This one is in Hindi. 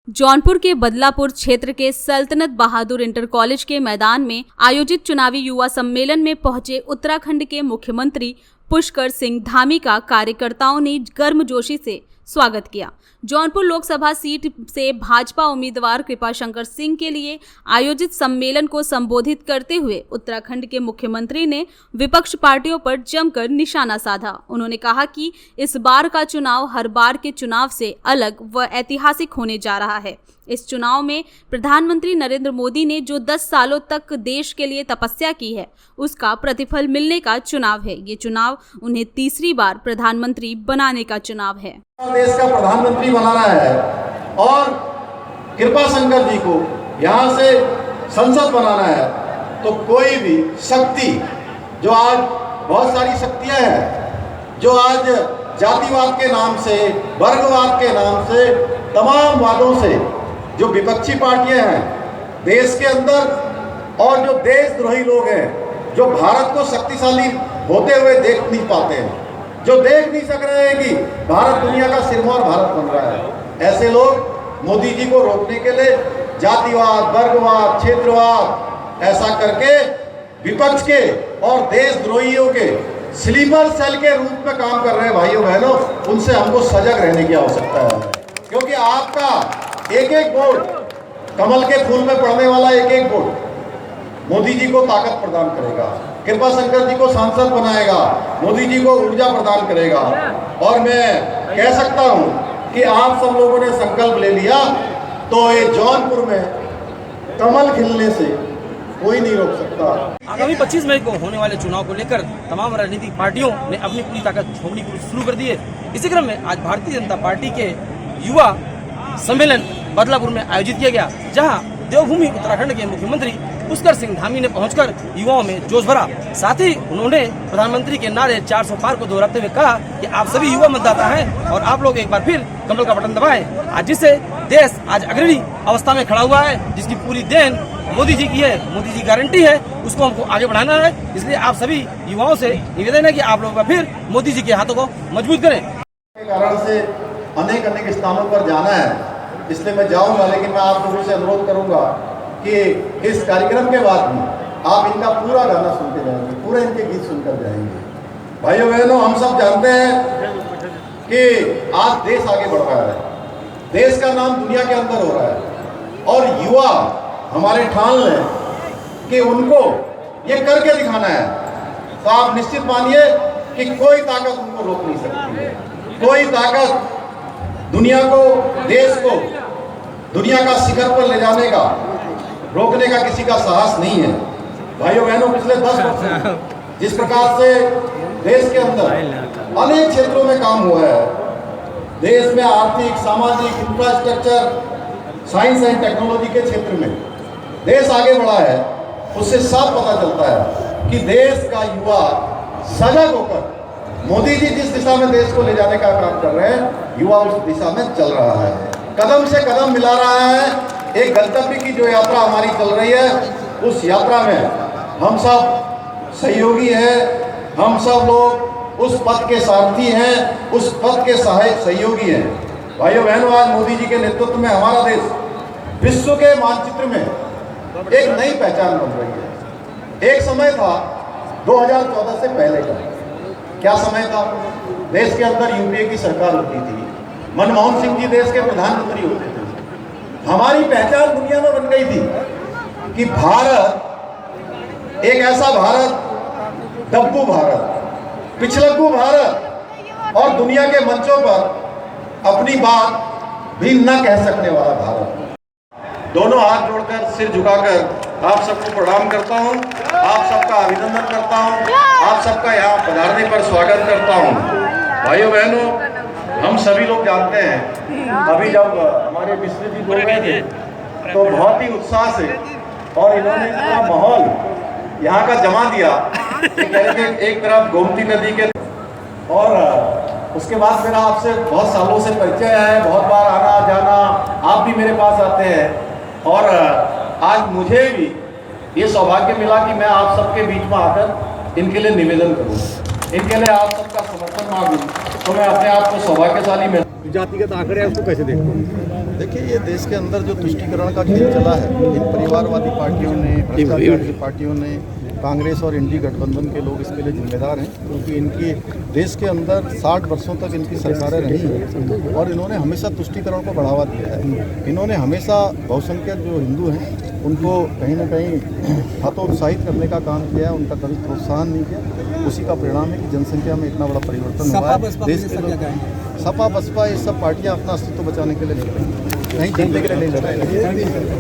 जौनपुर के बदलापुर क्षेत्र के सल्तनत बहादुर इंटर कॉलेज के मैदान में आयोजित चुनावी युवा सम्मेलन में पहुंचे उत्तराखंड के मुख्यमंत्री पुष्कर सिंह धामी का कार्यकर्ताओं ने गर्मजोशी से स्वागत किया। जौनपुर लोकसभा सीट से भाजपा उम्मीदवार कृपाशंकर सिंह के लिए आयोजित सम्मेलन को संबोधित करते हुए उत्तराखंड के मुख्यमंत्री ने विपक्ष पार्टियों पर जमकर निशाना साधा। उन्होंने कहा कि इस बार का चुनाव हर बार के चुनाव से अलग व ऐतिहासिक होने जा रहा है। इस चुनाव में प्रधानमंत्री नरेंद्र मोदी ने जो 10 सालों तक देश के लिए तपस्या की है, उसका प्रतिफल मिलने का चुनाव है। ये चुनाव उन्हें तीसरी बार प्रधानमंत्री बनाने का चुनाव है। देश का प्रधानमंत्री बनाना है और कृपाशंकर जी को यहाँ से संसद बनाना है, तो कोई भी शक्ति जो आज बहुत सारी शक्तियाँ हैं जो आज जातिवाद के नाम से, वर्गवाद के नाम से, तमाम वादों से जो विपक्षी पार्टियां हैं देश के अंदर और जो देशद्रोही लोग हैं जो भारत को शक्तिशाली होते हुए देख नहीं पाते हैं, जो देख नहीं सक रहे हैं कि भारत दुनिया का सिरमौर भारत बन रहा है, ऐसे लोग मोदी जी को रोकने के लिए जातिवाद, वर्गवाद, क्षेत्रवाद ऐसा करके विपक्ष के और देशद्रोहियों के स्लीपर सेल के रूप में काम कर रहे हैं। भाइयों बहनों, उनसे हमको सजग रहने की आवश्यकता है, क्योंकि आपका एक एक वोट, कमल के फूल में पड़ने वाला एक एक वोट मोदी जी को ताकत प्रदान करेगा, कृपाशंकर जी को सांसद बनाएगा, मोदी जी को ऊर्जा प्रदान करेगा। और मैं कह सकता हूं कि आप सब लोगों ने संकल्प ले लिया तो ये जौनपुर में कमल खिलने से कोई नहीं रोक सकता। आगामी 25 मई को होने वाले चुनाव को लेकर तमाम राजनीतिक पार्टियों ने अपनी पूरी ताकत झोंकनी शुरू कर दी है। इसी क्रम में आज भारतीय जनता पार्टी के युवा सम्मेलन बदलापुर में आयोजित किया गया, जहां देवभूमि उत्तराखंड के मुख्यमंत्री पुष्कर सिंह धामी ने पहुंचकर युवाओं में जोश भरा। साथ ही उन्होंने प्रधानमंत्री के नारे 400 पार को दोहराते हुए कहा कि आप सभी युवा मतदाता हैं और आप लोग एक बार फिर कमल का बटन दबाएं। आज जिससे देश आज अग्रणी अवस्था में खड़ा हुआ है, जिसकी पूरी देन मोदी जी की है, मोदी जी गारंटी है, उसको हमको आगे बढ़ाना है। इसलिए आप सभी युवाओं से निवेदन है कि आप लोग फिर मोदी जी के हाथों को मजबूत करें। कारण से अनेक अनेक स्थानों पर जाना है, इसलिए मैं जाऊंगा, लेकिन मैं आप लोगों से अनुरोध करूंगा कि इस कार्यक्रम के बाद में आप इनका पूरा गाना सुनते जाएंगे, पूरे इनके गीत सुनकर जाएंगे। भाइयों बहनों, हम सब जानते हैं कि आज देश आगे बढ़ रहा है, देश का नाम दुनिया के अंदर हो रहा है और युवा हमारे ठान लें कि उनको ये करके दिखाना है, तो आप निश्चित मानिए कि कोई ताकत उनको रोक नहीं सकती है। कोई ताकत दुनिया को, देश को दुनिया का शिखर पर ले जाने का, रोकने का किसी का साहस नहीं है। भाइयों बहनों, पिछले 10 वर्ष जिस प्रकार से देश के अंदर अनेक क्षेत्रों में काम हुआ है, देश में आर्थिक, सामाजिक, इंफ्रास्ट्रक्चर, साइंस एंड टेक्नोलॉजी के क्षेत्र में देश आगे बढ़ा है, उससे साफ पता चलता है कि देश का युवा सजग होकर मोदी जी जिस दिशा में देश को ले जाने का काम कर रहे हैं, युवा उस दिशा में चल रहा है, कदम से कदम मिला रहा है। एक गंतव्य की जो यात्रा हमारी चल रही है, उस यात्रा में हम सब सहयोगी हैं, हम सब लोग उस पथ के सारथी हैं, उस पथ के सहायक सहयोगी हैं। भाइयों बहनों, आज मोदी जी के नेतृत्व में हमारा देश विश्व के मानचित्र में एक नई पहचान बन रही है। एक समय था 2014 से पहले का, क्या समय था? देश के अंदर यूपीए की सरकार होती थी, मनमोहन सिंह जी देश के प्रधानमंत्री होते थे। हमारी पहचान दुनिया में बन गई थी कि भारत एक ऐसा भारत, डब्बू भारत, पिछलग्गू भारत और दुनिया के मंचों पर अपनी बात भी न कह सकने वाला भारत। दोनों हाथ जोड़कर, सिर झुकाकर आप सबको प्रणाम करता हूं, आप सबका अभिनंदन करता हूं, आप सबका यहाँ पधारने पर स्वागत करता हूं। भाइयों बहनों, हम सभी लोग जानते हैं, अभी जब हमारे मिश्र जी बोल रहे थे तो बहुत ही उत्साह से और इन्होंने इतना माहौल यहाँ का जमा दिया कि कह रहे थे एक तरफ गोमती नदी के, और उसके बाद मेरा आपसे बहुत सालों से परिचय है, बहुत बार आना जाना, आप भी मेरे पास आते हैं और आज मुझे भी ये सौभाग्य मिला कि मैं आप सबके बीच में आकर इनके लिए निवेदन करूं, इनके लिए आप सबका समर्थन मांगूं, तो मैं अपने आप को सौभाग्यशाली में। जातिगत आंकड़े उसको कैसे देखते हैं? देखिए, ये देश के अंदर जो तुष्टीकरण का खेल चला है, इन परिवारवादी पार्टियों ने, भ्रष्टाचार की पार्टियों ने, कांग्रेस और इंडी गठबंधन के लोग इसके लिए जिम्मेदार हैं, क्योंकि इनकी देश के अंदर 60 वर्षों तक इनकी सरकारें रही हैं और इन्होंने हमेशा तुष्टीकरण को बढ़ावा दिया है। इन्होंने हमेशा बहुसंख्यक जो हिंदू हैं उनको कहीं ना कहीं हतोत्साहित करने का काम किया है, उनका कभी प्रोत्साहन नहीं किया। उसी का परिणाम है कि जनसंख्या में इतना बड़ा परिवर्तन हुआ है। देश के लोग सपा बसपा ये सब पार्टियां अपना अस्तित्व बचाने के लिए नहीं लड़ रही, कहीं जीतने के लिए नहीं लड़ रही।